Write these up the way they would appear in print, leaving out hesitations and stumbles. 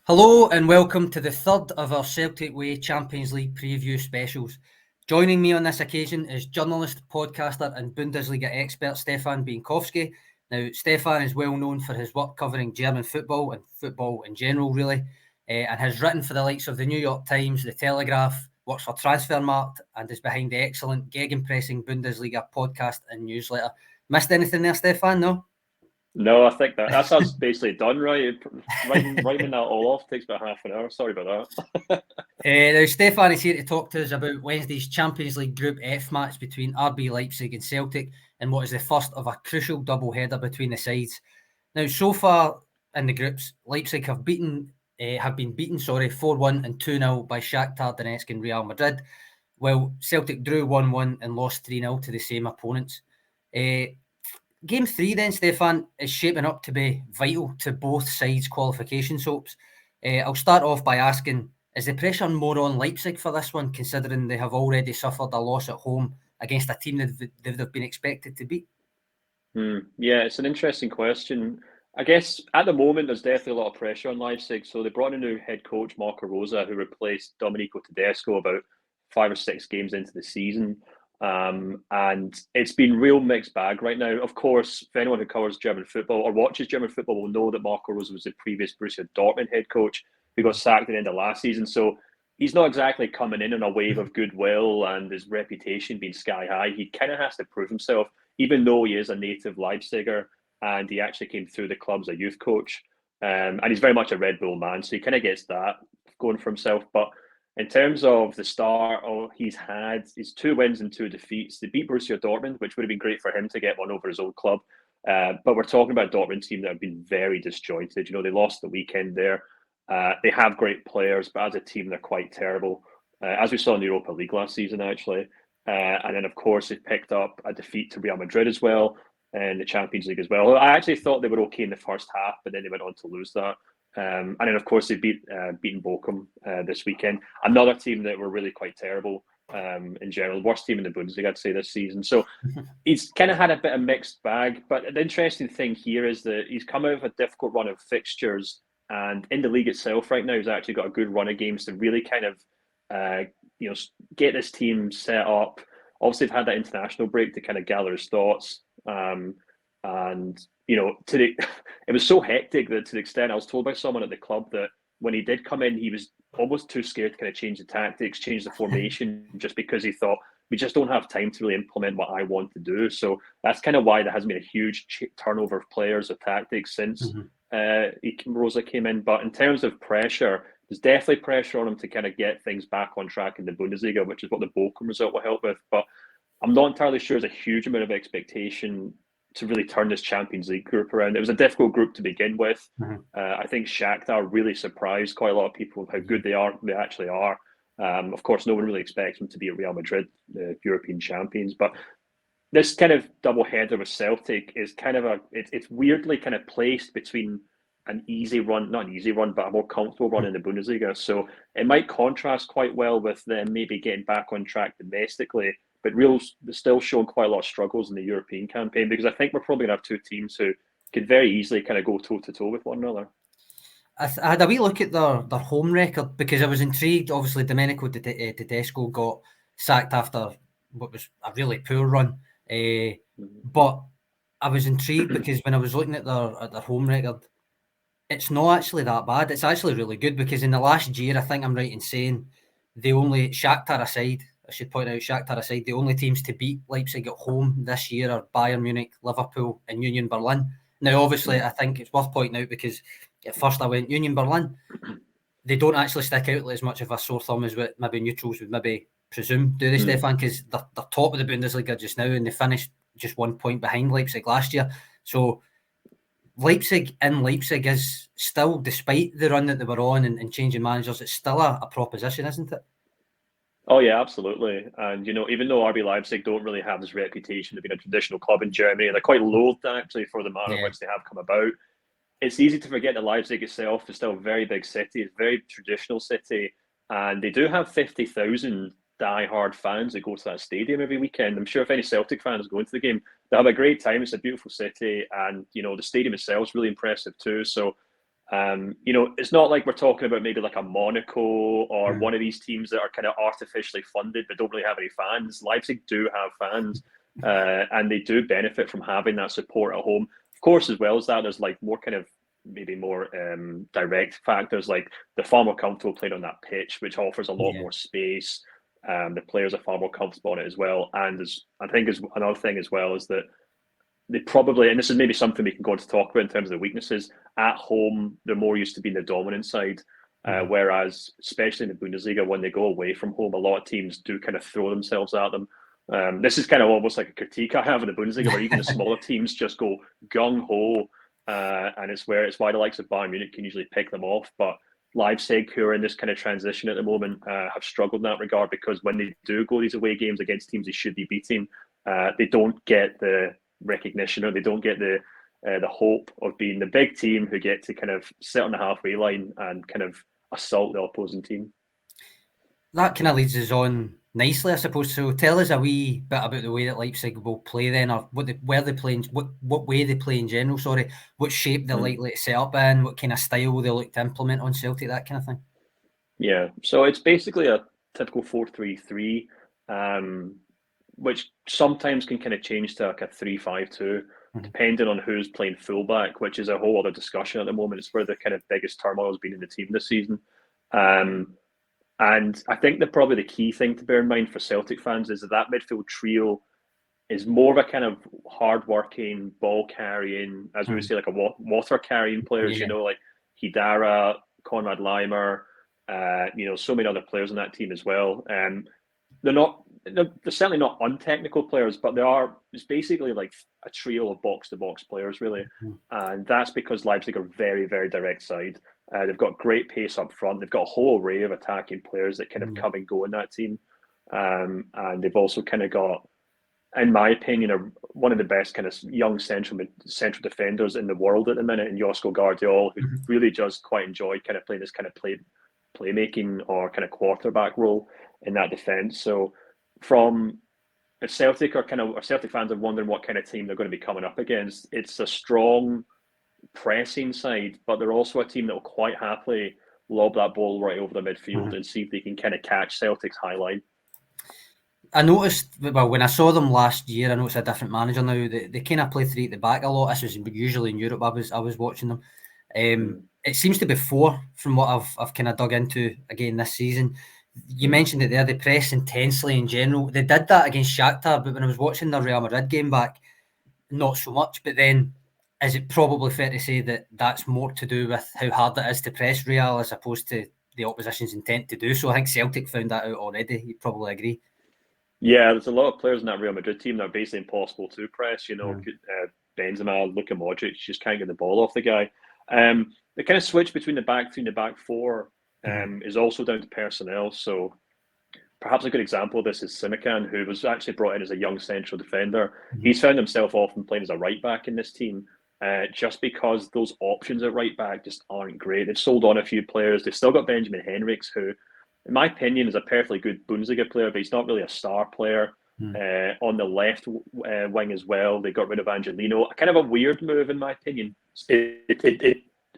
Hello and welcome to the third of our Celtic Way Champions League preview specials. Joining me on this occasion is journalist, podcaster and Bundesliga expert Stefan Bienkowski. Now, Stefan is well known for his work covering German football and football in general, really, and has written for the likes of the New York Times, the Telegraph, works for Transfermarkt and is behind the excellent Gegenpressing Bundesliga podcast and newsletter. Missed anything there, Stefan? No? No, I think that's us basically done, right? Writing that all off takes about half an hour. Sorry about that. Now, Stefan is here to talk to us about Wednesday's Champions League Group F match between RB Leipzig and Celtic and what is the first of a crucial double-header between the sides. Now, so far in the groups, Leipzig have been beaten 4-1 and 2-0 by Shakhtar Donetsk and Real Madrid, while Celtic drew 1-1 and lost 3-0 to the same opponents. Game 3 then, Stefan, is shaping up to be vital to both sides' qualification hopes. I'll start off by asking, is the pressure more on Leipzig for this one, considering they have already suffered a loss at home against a team that they've been expected to beat? Yeah, it's an interesting question. I guess at the moment there's definitely a lot of pressure on Leipzig. So they brought in a new head coach, Marco Rosa, who replaced Domenico Tedesco about 5 or 6 games into the season. And it's been real mixed bag right now. Of course, if anyone who covers German football or watches German football will know that Marco Rose was the previous Borussia Dortmund head coach who got sacked at the end of last season. So he's not exactly coming in on a wave of goodwill and his reputation being sky high. He kind of has to prove himself, even though he is a native Leipziger and he actually came through the club as a youth coach. And he's very much a Red Bull man, so he kind of gets that going for himself. But in terms of the start, he's had his 2 wins and 2 defeats. They beat Borussia Dortmund, which would have been great for him to get one over his old club. But we're talking about a Dortmund team that have been very disjointed. They lost the weekend there. They have great players, but as a team, they're quite terrible, as we saw in the Europa League last season, actually. And then, of course, they picked up a defeat to Real Madrid as well, and the Champions League as well. I actually thought they were okay in the first half, but then they went on to lose that. And then, of course, they beaten Bochum this weekend. Another team that were really quite terrible in general. Worst team in the Bundesliga, I'd say, this season. So he's kind of had a bit of mixed bag. But the interesting thing here is that he's come out of a difficult run of fixtures. And in the league itself right now, he's actually got a good run of games to really kind of get this team set up. Obviously, they've had that international break to kind of gather his thoughts. And it was so hectic that to the extent I was told by someone at the club that when he did come in, he was almost too scared to kind of change the tactics, change the formation, just because he thought we just don't have time to really implement what I want to do. So that's kind of why there hasn't been a huge turnover of players or tactics since Rosa came in. But in terms of pressure, there's definitely pressure on him to kind of get things back on track in the Bundesliga, which is what the Bochum result will help with. But I'm not entirely sure there's a huge amount of expectation to really turn this Champions League group around. It was a difficult group to begin with. I think Shakhtar really surprised quite a lot of people with how good they actually are. Of course, no one really expects them to be at Real Madrid, the European champions. But this kind of double header with Celtic is kind of it's weirdly kind of placed between an easy run, not an easy run, but a more comfortable run in the Bundesliga. So it might contrast quite well with them maybe getting back on track domestically, but still showing quite a lot of struggles in the European campaign, because I think we're probably going to have 2 teams who could very easily kind of go toe-to-toe with one another. I had a wee look at their home record because I was intrigued. Obviously, Domenico Tedesco got sacked after what was a really poor run. But I was intrigued because when I was looking at their home record, it's not actually that bad. It's actually really good, because in the last year, I think I'm right in saying Shakhtar aside, I should point out, Shakhtar aside, the only teams to beat Leipzig at home this year are Bayern Munich, Liverpool and Union Berlin. Now, obviously, I think it's worth pointing out, because at first I went Union Berlin. They don't actually stick out as much of a sore thumb as what maybe neutrals would maybe presume, do they, Stefan? Because they're top of the Bundesliga just now, and they finished just 1 point behind Leipzig last year. So Leipzig is still, despite the run that they were on and changing managers, it's still a proposition, isn't it? Oh, yeah, absolutely. And, even though RB Leipzig don't really have this reputation of being a traditional club in Germany, they're quite loathed, actually, for the manner in which they have come about. It's easy to forget that Leipzig itself is still a very big city. It's a very traditional city. And they do have 50,000 die-hard fans that go to that stadium every weekend. I'm sure if any Celtic fans go into the game, they'll have a great time. It's a beautiful city. And, the stadium itself is really impressive too. So It's not like we're talking about maybe like a Monaco or one of these teams that are kind of artificially funded but don't really have any fans. Leipzig do have fans, and they do benefit from having that support at home. Of course, as well as that, there's like more kind of maybe more direct factors, like they're far more comfortable playing on that pitch, which offers a lot more space. The players are far more comfortable on it as well. And I think another thing as well is that they probably, and this is maybe something we can go on to talk about in terms of the weaknesses, at home, they're more used to being the dominant side. Whereas, especially in the Bundesliga, when they go away from home, a lot of teams do kind of throw themselves at them. This is kind of almost like a critique I have of the Bundesliga, where even the smaller teams just go gung-ho, and it's why the likes of Bayern Munich can usually pick them off. But Leipzig, who are in this kind of transition at the moment, have struggled in that regard, because when they do go these away games against teams they should be beating, they don't get the recognition, or they don't get the hope of being the big team who get to kind of sit on the halfway line and kind of assault the opposing team. That kind of leads us on nicely, I suppose. So tell us a wee bit about the way that Leipzig will play then, or where they play, what way they play in general. Sorry, what shape they're likely to set up in, what kind of style they look to implement on Celtic, that kind of thing. Yeah, so it's basically a typical 4-3-3, which sometimes can kind of change to like a 3-5-2, depending on who's playing fullback, which is a whole other discussion at the moment. It's where the kind of biggest turmoil has been in the team this season. And I think that probably the key thing to bear in mind for Celtic fans is that midfield trio is more of a kind of hard-working, ball-carrying, as we would say, like a water-carrying players, like Hidara, Konrad Laimer, so many other players on that team as well. They're certainly not untechnical players, but it's basically like a trio of box-to-box players, really. And that's because Leipzig are very, very direct side. They've got great pace up front. They've got a whole array of attacking players that kind of come and go in that team. And they've also kind of got, in my opinion, are one of the best kind of young central defenders in the world at the minute, in Josko Guardiol, who really does quite enjoy kind of playing this kind of playmaking or kind of quarterback role in that defence. So from Celtic fans are wondering what kind of team they're going to be coming up against, it's a strong pressing side, but they're also a team that will quite happily lob that ball right over the midfield and see if they can kind of catch Celtic's high line. I noticed, well, when I saw them last year, I know it's a different manager now, they kind of play three at the back a lot. This was usually in Europe. I was watching them. It seems to be four from what I've kind of dug into again this season. You mentioned it there, they press intensely in general. They did that against Shakhtar, but when I was watching the Real Madrid game back, not so much. But then, is it probably fair to say that that's more to do with how hard it is to press Real as opposed to the opposition's intent to do so? I think Celtic found that out already. You probably agree. Yeah, there's a lot of players in that Real Madrid team that are basically impossible to press. Benzema, Luka Modric just can't get the ball off the guy. The kind of switch between the back three and the back four is also down to personnel. So perhaps a good example of this is Simikan, who was actually brought in as a young central defender. He's found himself often playing as a right back in this team, just because those options at right back just aren't great. They've sold on a few players. They've still got Benjamin Henrichs, who, in my opinion, is a perfectly good Bundesliga player, but he's not really a star player. On the left wing as well, they got rid of Angelino. Kind of a weird move, in my opinion.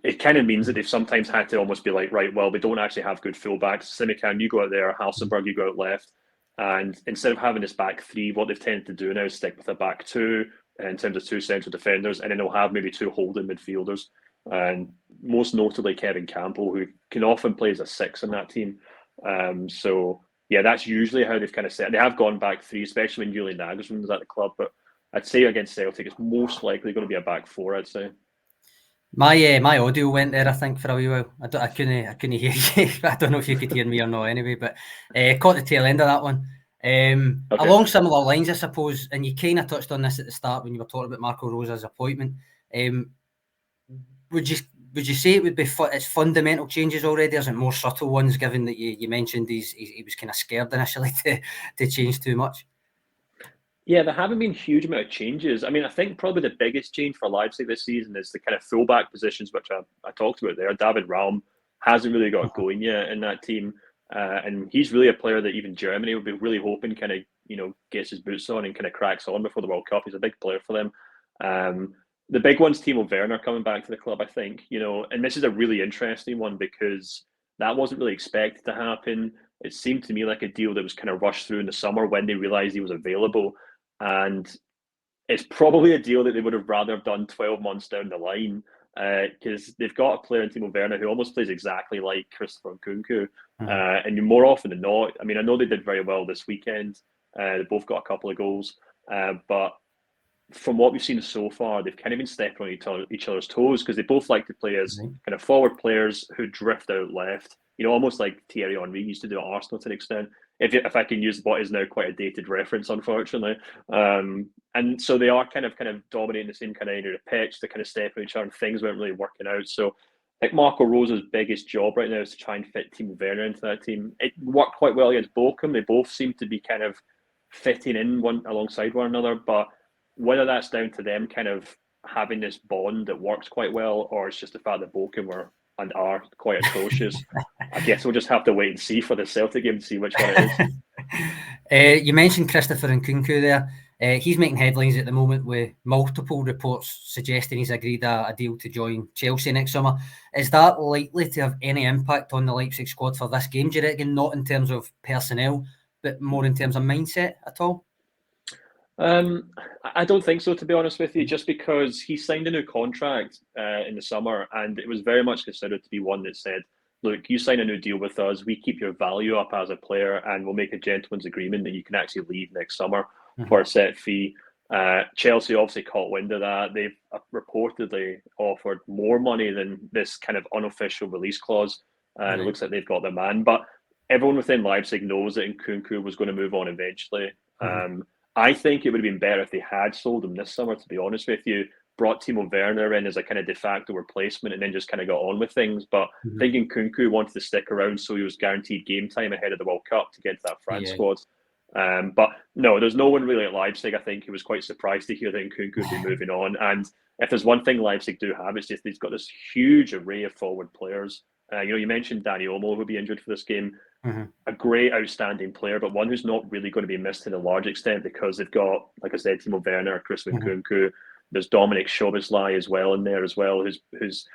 It kind of means that they've sometimes had to almost be like, right, well, we don't actually have good fullbacks. Simikan, you go out there. Halsenberg, you go out left. And instead of having this back three, what they've tended to do now is stick with a back two in terms of two central defenders, and then they'll have maybe two holding midfielders. And most notably, Kevin Campbell, who can often play as a six in that team. So yeah, that's usually how they've kind of set. They have gone back three, especially when Julian Nagelsmann was at the club. But I'd say against Celtic, it's most likely going to be a back four, I'd say. My audio went there, I think, for a wee while. I couldn't hear you. I don't know if you could hear me or not anyway, but caught the tail end of that one. Along similar lines, I suppose, and you kind of touched on this at the start when you were talking about Marco Rosa's appointment. Would you say it would be it's fundamental changes already, or is it more subtle ones, given that you mentioned he was kind of scared initially to change too much? Yeah, there haven't been a huge amount of changes. I mean, I think probably the biggest change for Leipzig this season is the kind of fullback positions, which I talked about there. David Raum hasn't really got going yet in that team. And he's really a player that even Germany would be really hoping kind of, gets his boots on and kind of cracks on before the World Cup. He's a big player for them. The big one's Timo Werner coming back to the club, I think, and this is a really interesting one because that wasn't really expected to happen. It seemed to me like a deal that was kind of rushed through in the summer when they realised he was available. And it's probably a deal that they would have rather have done 12 months down the line because they've got a player in Timo Werner who almost plays exactly like Christopher Nkunku. And more often than not, I mean, I know they did very well this weekend. They both got a couple of goals. But from what we've seen so far, they've kind of been stepping on each other's toes because they both like to play as kind of forward players who drift out left, almost like Thierry Henry used to do at Arsenal to an extent. If I can use what is now quite a dated reference, unfortunately. And so they are kind of dominating the same kind of area of the pitch, to kind of step on each other, and things weren't really working out. So I think Marco Rosa's biggest job right now is to try and fit Timo Werner into that team. It worked quite well against Bochum. They both seem to be kind of fitting in one alongside one another, but whether that's down to them kind of having this bond that works quite well, or it's just the fact that Bochum were and are quite atrocious, I guess we'll just have to wait and see for the Celtic game to see which one it is. You mentioned Christopher Nkunku there. He's making headlines at the moment with multiple reports suggesting he's agreed a deal to join Chelsea next summer. Is that likely to have any impact on the Leipzig squad for this game, do you reckon? Not in terms of personnel, but more in terms of mindset at all? I don't think so, to be honest with you, just because he signed a new contract in the summer, and it was very much considered to be one that said, look, you sign a new deal with us, we keep your value up as a player, and we'll make a gentleman's agreement that you can actually leave next summer for a set fee. Chelsea obviously caught wind of that. They've reportedly offered more money than this kind of unofficial release clause, and it looks like they've got their man. But everyone within Leipzig knows that Nkunku was going to move on eventually. I think it would have been better if they had sold him this summer, to be honest with you, brought Timo Werner in as a kind of de facto replacement and then just kind of got on with things. But I think Nkunku wanted to stick around so he was guaranteed game time ahead of the World Cup to get to that France squad. But no, there's no one really at Leipzig, I think, who was quite surprised to hear that Nkunku would be moving on. And if there's one thing Leipzig do have, it's just they've got this huge array of forward players. You mentioned Danny Olmo, who'll be injured for this game. A great, outstanding player, but one who's not really going to be missed to a large extent because they've got, like I said, Timo Werner, Chris Nkunku. There's Dominic Szoboszlai as well in there as well, who's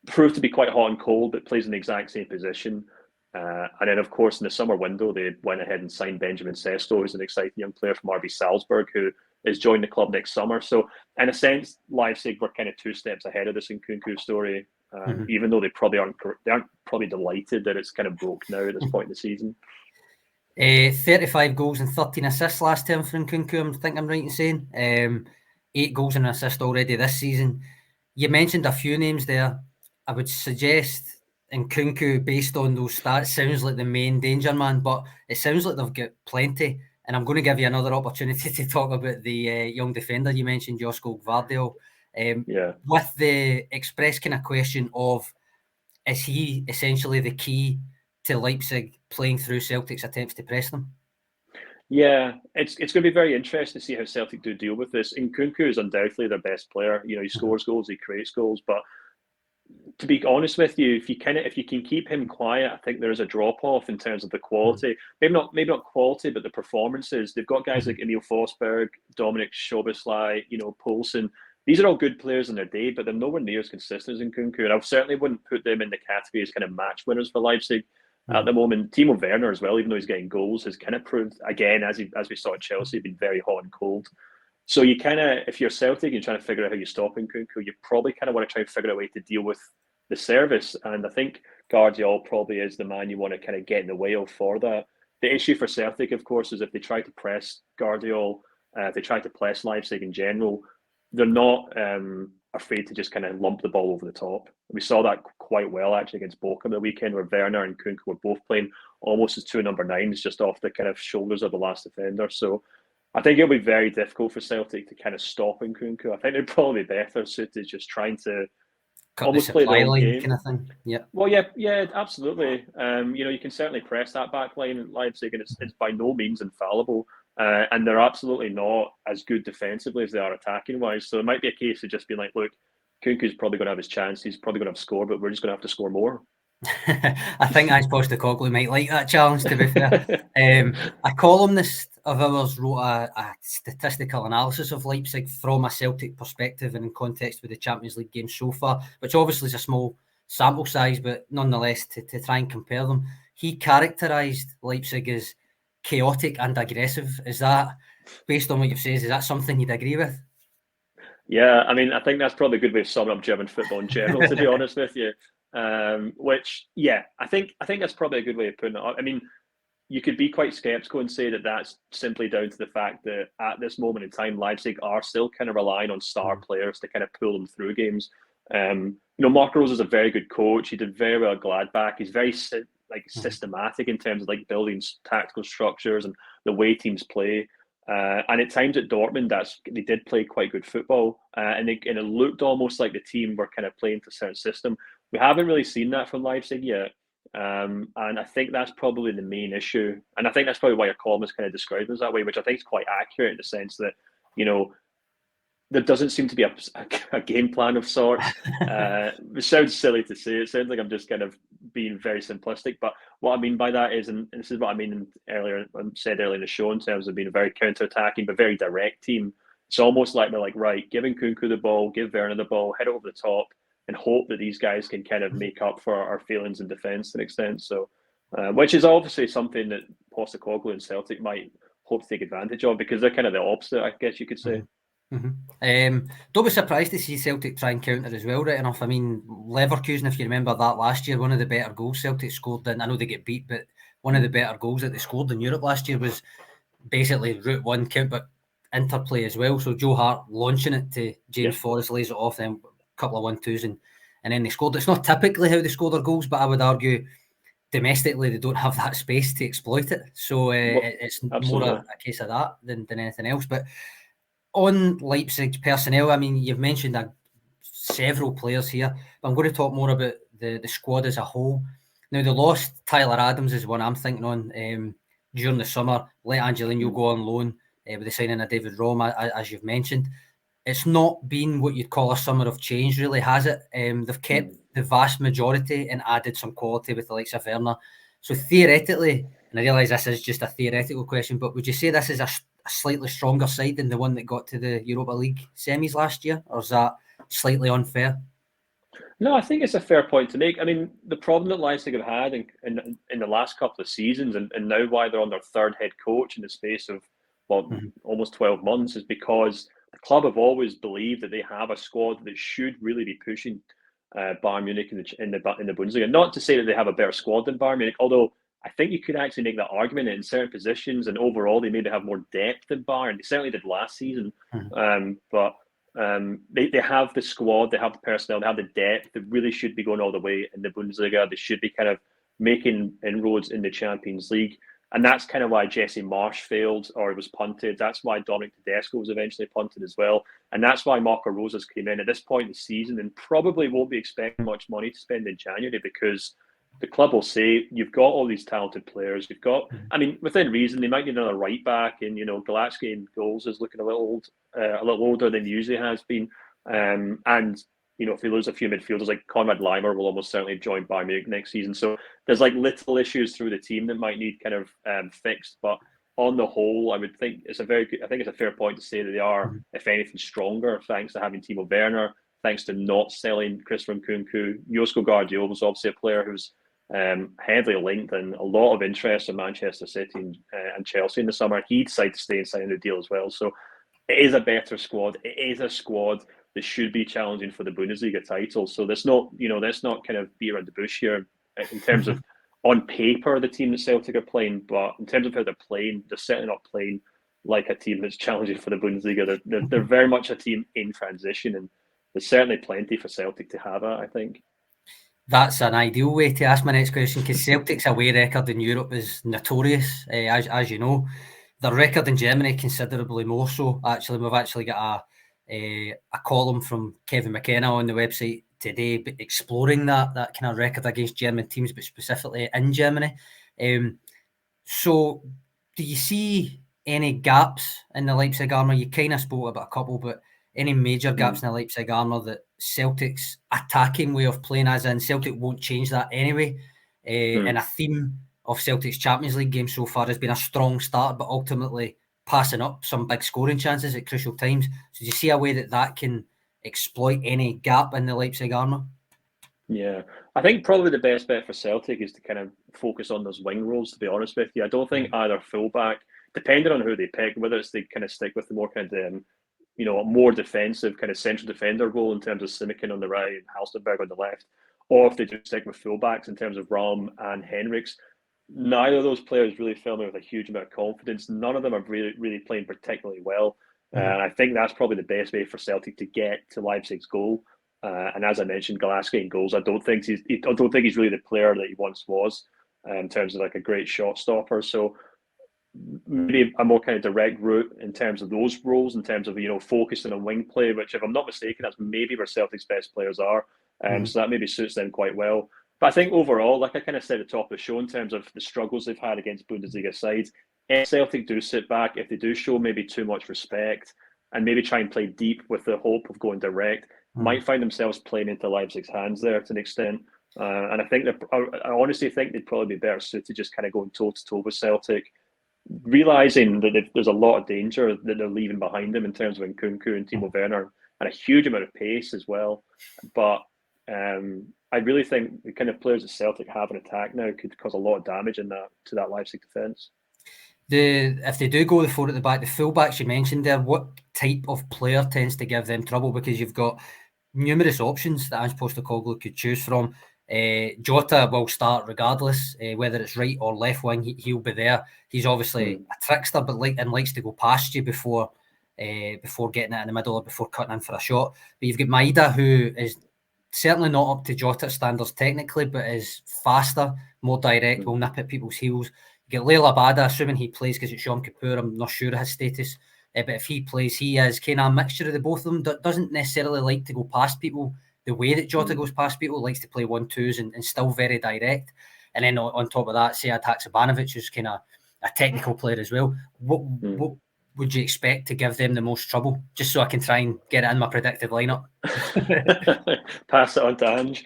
proved to be quite hot and cold, but plays in the exact same position. And then, of course, in the summer window, they went ahead and signed Benjamin Sesto, who's an exciting young player from RB Salzburg, who is joining the club next summer. So, in a sense, Leipzig were kind of 2 steps ahead of this Nkunku story. Even though they aren't probably delighted that it's kind of broke now at this point in the season. 35 goals and 13 assists last term for Nkunku, I think I'm right in saying. 8 goals and an assist already this season. You mentioned a few names there. I would suggest Nkunku, based on those stats, sounds like the main danger man, but it sounds like they've got plenty. And I'm going to give you another opportunity to talk about the young defender you mentioned, Josko Gvardiol. With the express kind of question of, is he essentially the key to Leipzig playing through Celtic's attempts to press them? Yeah, it's going to be very interesting to see how Celtic do deal with this. Nkunku is undoubtedly their best player. He scores goals, he creates goals, but to be honest with you, if you can keep him quiet, I think there is a drop off in terms of the quality. Maybe not quality, but the performances. They've got guys like Emil Forsberg, Dominic Szoboszlai, Poulsen. These are all good players in their day, but they're nowhere near as consistent as Nkunku. And I certainly wouldn't put them in the category as kind of match winners for Leipzig at the moment. Timo Werner as well, even though he's getting goals, has kind of proved, again, as we saw at Chelsea, been very hot and cold. So you kind of, if you're Celtic and you're trying to figure out how you stop Nkunku, you probably kind of want to try and figure out a way to deal with the service. And I think Gvardiol probably is the man you want to kind of get in the way of for that. The issue for Celtic, of course, is if they try to press Gvardiol, if they try to press Leipzig in general, they're not afraid to just kind of lump the ball over the top. We saw that quite well actually against Bochum the weekend, where Werner and Nkunku were both playing almost as 2 number 9s just off the kind of shoulders of the last defender. So I think it'll be very difficult for Celtic to kind of stop Nkunku. I think they'd probably be better suited just trying to cut almost the play their own game game. Kind of thing. Yeah. Well, yeah, absolutely. You can certainly press that back line at Leipzig, and it's by no means infallible. And they're absolutely not as good defensively as they are attacking wise. So it might be a case of just being like, look, Kunku's probably going to have his chance. He's probably going to have score, but we're just going to have to score more. I think Ange Postecoglou might like that challenge, to be fair. A columnist of ours wrote a statistical analysis of Leipzig from a Celtic perspective and in context with the Champions League games so far, which obviously is a small sample size, but nonetheless to try and compare them. He characterised Leipzig as chaotic and aggressive. Is that, based on what you've said, is that something you'd agree with? Yeah, I mean, I think that's probably a good way of summing up German football in general, to be honest with you. Which, yeah, I think that's probably a good way of putting it. I mean, you could be quite skeptical and say that that's simply down to the fact that at this moment in time, Leipzig are still kind of relying on star players to kind of pull them through games. Marco Rose is a very good coach. He did very well at Gladbach. He's very systematic in terms of like building tactical structures and the way teams play. And at times at Dortmund, they did play quite good football, and it looked almost like the team were kind of playing to a certain system. We haven't really seen that from Leipzig yet, and I think that's probably the main issue. And I think that's probably why your column is kind of described as that way, which I think is quite accurate in the sense that there doesn't seem to be a game plan of sorts. It sounds silly to say. It sounds like I'm just kind of being very simplistic. But what I mean by that is, and this is what I mean said earlier in the show in terms of being a very counter-attacking but very direct team. It's almost like they're like, right, give Nkunku the ball, give Werner the ball, head over the top, and hope that these guys can kind of make up for our failings in defence to an extent. So, which is obviously something that Postecoglou and Celtic might hope to take advantage of because they're kind of the opposite, I guess you could say. Don't be surprised to see Celtic try and counter as well, right enough. I mean, Leverkusen, if you remember that last year, one of the better goals Celtic scored in, I know they get beat, but one of the better goals that they scored in Europe last year was basically route one counter interplay as well. So Joe Hart launching it to James Forrest, lays it off, then a couple of 1-2s and then they scored. It's not typically how they score their goals, but I would argue domestically they don't have that space to exploit it. So it's more a case of that than anything else. But on Leipzig personnel, I mean, you've mentioned several players here, but I'm going to talk more about the squad as a whole. Now, they lost Tyler Adams is one I'm thinking on during the summer. Let Angelino go on loan with the signing of David Rom, as you've mentioned. It's not been what you'd call a summer of change, really, has it? They've kept the vast majority and added some quality with the likes of Werner. So theoretically, and I realise this is just a theoretical question, but would you say this is a slightly stronger side than the one that got to the Europa League semis last year, or is that slightly unfair? No, I think it's a fair point to make. I mean, the problem that Leipzig have had in the last couple of seasons, and now why they're on their third head coach in the space of almost 12 months, is because the club have always believed that they have a squad that should really be pushing Bayern Munich in the Bundesliga. Not to say that they have a better squad than Bayern Munich, although I think you could actually make that argument in certain positions, and overall they maybe have more depth than Bayern. They certainly did last season, but they have the squad, they have the personnel, they have the depth. They really should be going all the way in the Bundesliga. They should be kind of making inroads in the Champions League, and that's kind of why Jesse Marsch failed or was punted. That's why Dominic Tedesco was eventually punted as well, and that's why Marco Rosas came in at this point in the season and probably won't be expecting much money to spend in January because the club will say, you've got all these talented players. You've got, I mean, within reason, they might need another right back, and Galatsky in goals is looking a little older than he usually has been. And if they lose a few midfielders, like Konrad Laimer will almost certainly join Bayern Munich next season. So there's like little issues through the team that might need kind of fixed. But on the whole, I would think it's a fair point to say that they are, if anything, stronger thanks to having Timo Werner, thanks to not selling Christopher Nkunku. Josko Guardiola was obviously a player who's heavily linked and a lot of interest in Manchester City and Chelsea in the summer. He decided to stay and sign a new deal as well. So it is a better squad. It is a squad that should be challenging for the Bundesliga title. So let's not kind of beat around the bush here in terms of on paper the team that Celtic are playing, but in terms of how they're playing, they're certainly not playing like a team that's challenging for the Bundesliga. They're very much a team in transition, and there's certainly plenty for Celtic to have at, I think. That's an ideal way to ask my next question, because Celtic's away record in Europe is notorious, as you know. Their record in Germany considerably more so. Actually, we've actually got a column from Kevin McKenna on the website today exploring that kind of record against German teams, but specifically in Germany. So do you see any gaps in the Leipzig armour? You kind of spoke about a couple, but any major gaps in the Leipzig armour that Celtic's attacking way of playing, as in Celtic won't change that anyway, and a theme of Celtic's Champions League games so far has been a strong start, but ultimately passing up some big scoring chances at crucial times. So do you see a way that can exploit any gap in the Leipzig armour? Yeah, I think probably the best bet for Celtic is to kind of focus on those wing roles, to be honest with you. I don't think either fullback, depending on who they pick, whether it's they kind of stick with the more kind of, more defensive kind of central defender role in terms of Simikin on the right and Halstenberg on the left, or if they do stick with fullbacks in terms of Rom and Henriks. Neither of those players really fill me with a huge amount of confidence. None of them are really playing particularly well. And I think that's probably the best way for Celtic to get to Leipzig's goal. And as I mentioned, Glasgow in goals, I don't think he's really the player that he once was in terms of like a great shot stopper. So maybe a more kind of direct route in terms of those roles, in terms of focusing on wing play, which if I'm not mistaken, that's maybe where Celtic's best players are. So that maybe suits them quite well. But I think overall, like I kind of said at the top of the show, in terms of the struggles they've had against Bundesliga sides, if Celtic do sit back, if they do show maybe too much respect and maybe try and play deep with the hope of going direct, might find themselves playing into Leipzig's hands there to an extent. And I honestly think they'd probably be better suited just kind of going toe-to-toe with Celtic, realising that there's a lot of danger that they're leaving behind them in terms of Nkunku and Timo Werner and a huge amount of pace as well. But I really think the kind of players that Celtic have in attack now could cause a lot of damage to that Leipzig defence. If they do go the four at the back, the fullbacks you mentioned there, what type of player tends to give them trouble? Because you've got numerous options that Ange Postecoglou could choose from. Jota will start regardless, whether it's right or left wing. He'll be there. He's obviously a trickster, but likes to go past you before getting it in the middle or before cutting in for a shot. But you've got Maeda, who is certainly not up to Jota standards technically, but is faster, more direct, will nip at people's heels. You get Leila Bada, assuming he plays because it's Jom Kippur. I'm not sure of his status. But if he plays, he is kind of a mixture of the both of them. Doesn't necessarily like to go past people the way that Jota goes past people. Likes to play 1-2s and still very direct. And then on top of that, Sead Haksabanovic, who's kind of a technical player as well. What would you expect to give them the most trouble? Just so I can try and get it in my predictive lineup. Pass it on to Ange.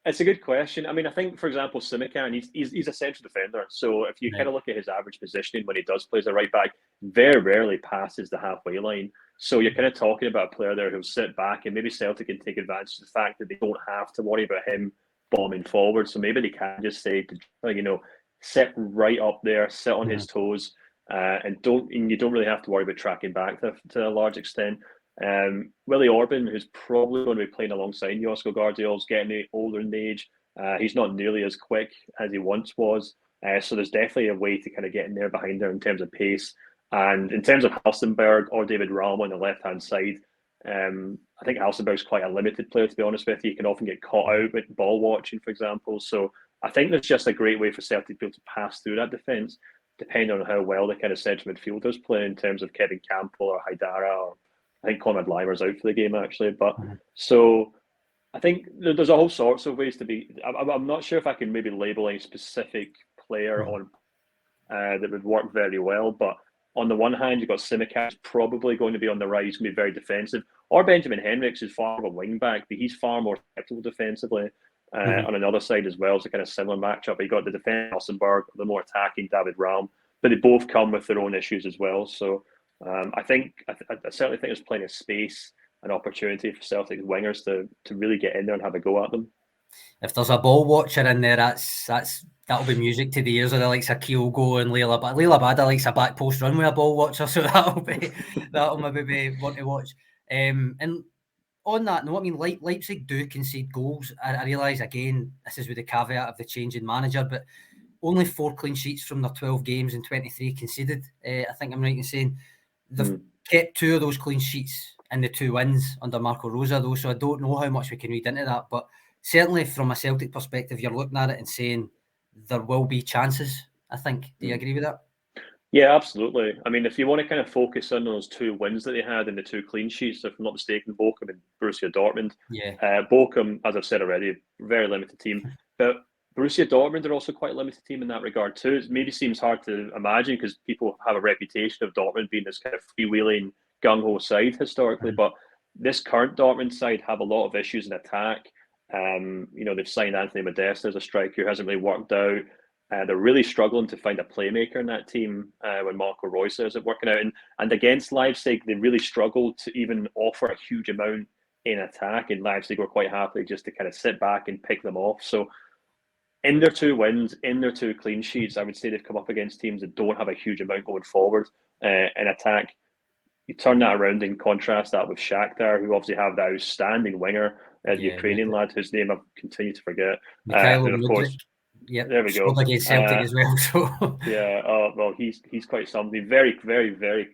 It's a good question. I mean, I think, for example, Simikan, he's a central defender. So if you kind of look at his average positioning when he does play as a right back, very rarely passes the halfway line. So you're kind of talking about a player there who'll sit back, and maybe Celtic can take advantage of the fact that they don't have to worry about him bombing forward. So maybe they can just say, sit right up there, sit on his toes, and you don't really have to worry about tracking back to a large extent. Willie Orban, who's probably going to be playing alongside Josko Guardiol's getting older in age, he's not nearly as quick as he once was. So there's definitely a way to kind of get in there behind there in terms of pace. And in terms of Halstenberg or David Raum on the left-hand side, I think Halstenberg's quite a limited player, to be honest with you. He can often get caught out with ball watching, for example. So I think that's just a great way for Celtic to be able to pass through that defence, depending on how well the kind of central midfielders play in terms of Kevin Campbell or Haidara, or I think Conrad Leimer's out for the game, actually. But so I think there's all sorts of ways to be. I'm not sure if I can maybe label a specific player on that would work very well, but on the one hand, you've got Simikas probably going to be on the right. He's going to be very defensive. Or Benjamin Henriks is far of a wing back, but he's far more acceptable defensively on another side as well. It's a kind of similar matchup. You got the defense Halstenberg, the more attacking David Raum, but they both come with their own issues as well. So I certainly think there's plenty of space and opportunity for Celtic wingers to really get in there and have a go at them. If there's a ball watcher in there, that'll be music to the ears of the likes of Kyogo and Leila Bada. Leila Bada likes a back post run with a ball watcher, so that'll maybe be one to watch. And on that note, I mean, Leipzig do concede goals. I realise, again, this is with the caveat of the change in manager, but only 4 clean sheets from their 12 games and 23 conceded. I think I'm right in saying they've kept 2 of those clean sheets in the 2 wins under Marco Rosa, though, so I don't know how much we can read into that, but certainly from a Celtic perspective, you're looking at it and saying there will be chances, I think. Do you agree with that? Yeah, absolutely. I mean, if you want to kind of focus on those 2 wins that they had and the 2 clean sheets, if I'm not mistaken, Bochum and Borussia Dortmund. Yeah. Bochum, as I've said already, very limited team. But Borussia Dortmund are also quite a limited team in that regard too. It maybe seems hard to imagine because people have a reputation of Dortmund being this kind of freewheeling, gung-ho side historically. But this current Dortmund side have a lot of issues in attack. They've signed Anthony Modeste as a striker who hasn't really worked out. They're really struggling to find a playmaker in that team when Marco Reus isn't working out. And against Leipzig, they really struggled to even offer a huge amount in attack. And Leipzig were quite happy just to kind of sit back and pick them off. So in their 2 wins, in their 2 clean sheets, I would say they've come up against teams that don't have a huge amount going forward in attack. You turn that around and contrast that with Shakhtar, who obviously have that outstanding winger, the Ukrainian lad whose name I've continued to forget. And of course, there we go. Against Celtic as well. So yeah, well, he's quite something. Very, very, very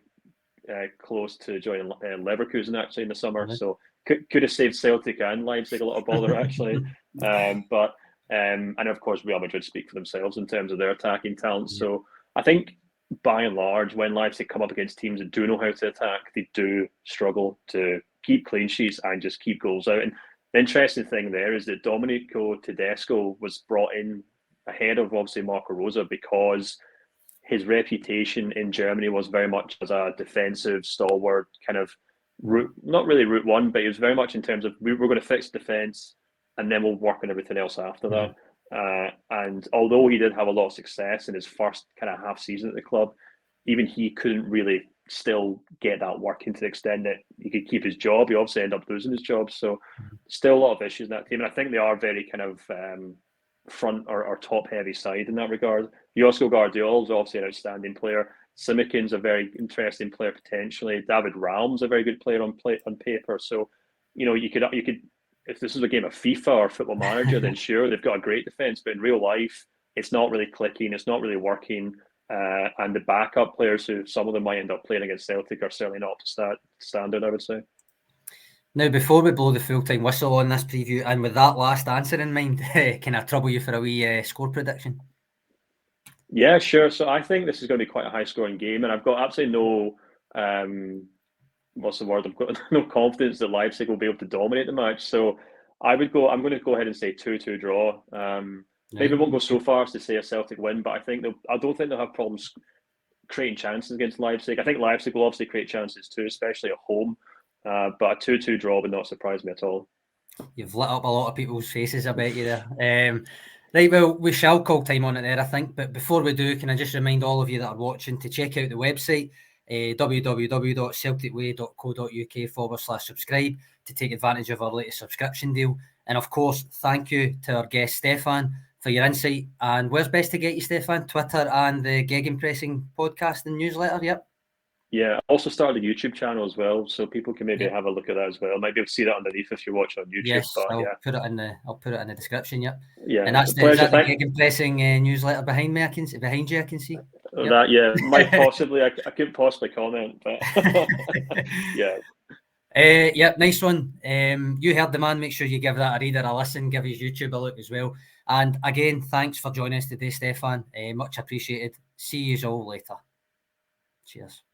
close to joining Leverkusen actually in the summer. Mm-hmm. So could have saved Celtic and Leipzig a lot of bother actually. But and of course Real Madrid speak for themselves in terms of their attacking talent. Yeah. So I think by and large, when Leipzig come up against teams that do know how to attack, they do struggle to keep clean sheets and just keep goals out. And the interesting thing there is that Domenico Tedesco was brought in ahead of obviously Marco Rosa because his reputation in Germany was very much as a defensive stalwart kind of route, not really route one, but it was very much in terms of we're going to fix defense and then we'll work on everything else after that. And although he did have a lot of success in his first kind of half season at the club, even he couldn't really still get that working to the extent that he could keep his job. He obviously ended up losing his job. So still a lot of issues in that team. And I think they are very kind of front or top heavy side in that regard. Josko Guardiola is obviously an outstanding player. Simikin's a very interesting player potentially. David Raum's a very good player on paper. So, you could if this is a game of FIFA or Football Manager, then sure, they've got a great defense. But in real life, it's not really clicking. It's not really working. And the backup players, who some of them might end up playing against Celtic, are certainly not up to standard, I would say. Now, before we blow the full-time whistle on this preview, and with that last answer in mind, can I trouble you for a wee score prediction? Yeah, sure. So I think this is going to be quite a high-scoring game, and I've got absolutely no, what's the word? I've got no confidence that Leipzig will be able to dominate the match. So I'm going to go ahead and say 2-2 draw. Maybe it won't go so far as to say a Celtic win, but I don't think they'll have problems creating chances against Leipzig. I think Leipzig will obviously create chances too, especially at home. But a 2-2 draw would not surprise me at all. You've lit up a lot of people's faces, I bet you there. Right, well, we shall call time on it there, I think. But before we do, can I just remind all of you that are watching to check out the website, www.celticway.co.uk/subscribe to take advantage of our latest subscription deal. And of course, thank you to our guest, Stefan, for your insight. And where's best to get you, Stefan? Twitter and the Gegenpressing podcast and newsletter, yep. Yeah, I also started a YouTube channel as well, so people can maybe have a look at that as well. Might be able to see that underneath if you watch on YouTube. Yes, but I'll put it in the description. Yep. Yeah, and that's the Gegenpressing newsletter behind me. Behind you, I can see. Yep. That might possibly. I couldn't possibly comment, but yeah. Yep, nice one. You heard the man. Make sure you give that a read or a listen. Give his YouTube a look as well. And again, thanks for joining us today, Stefan. Much appreciated. See you all later. Cheers.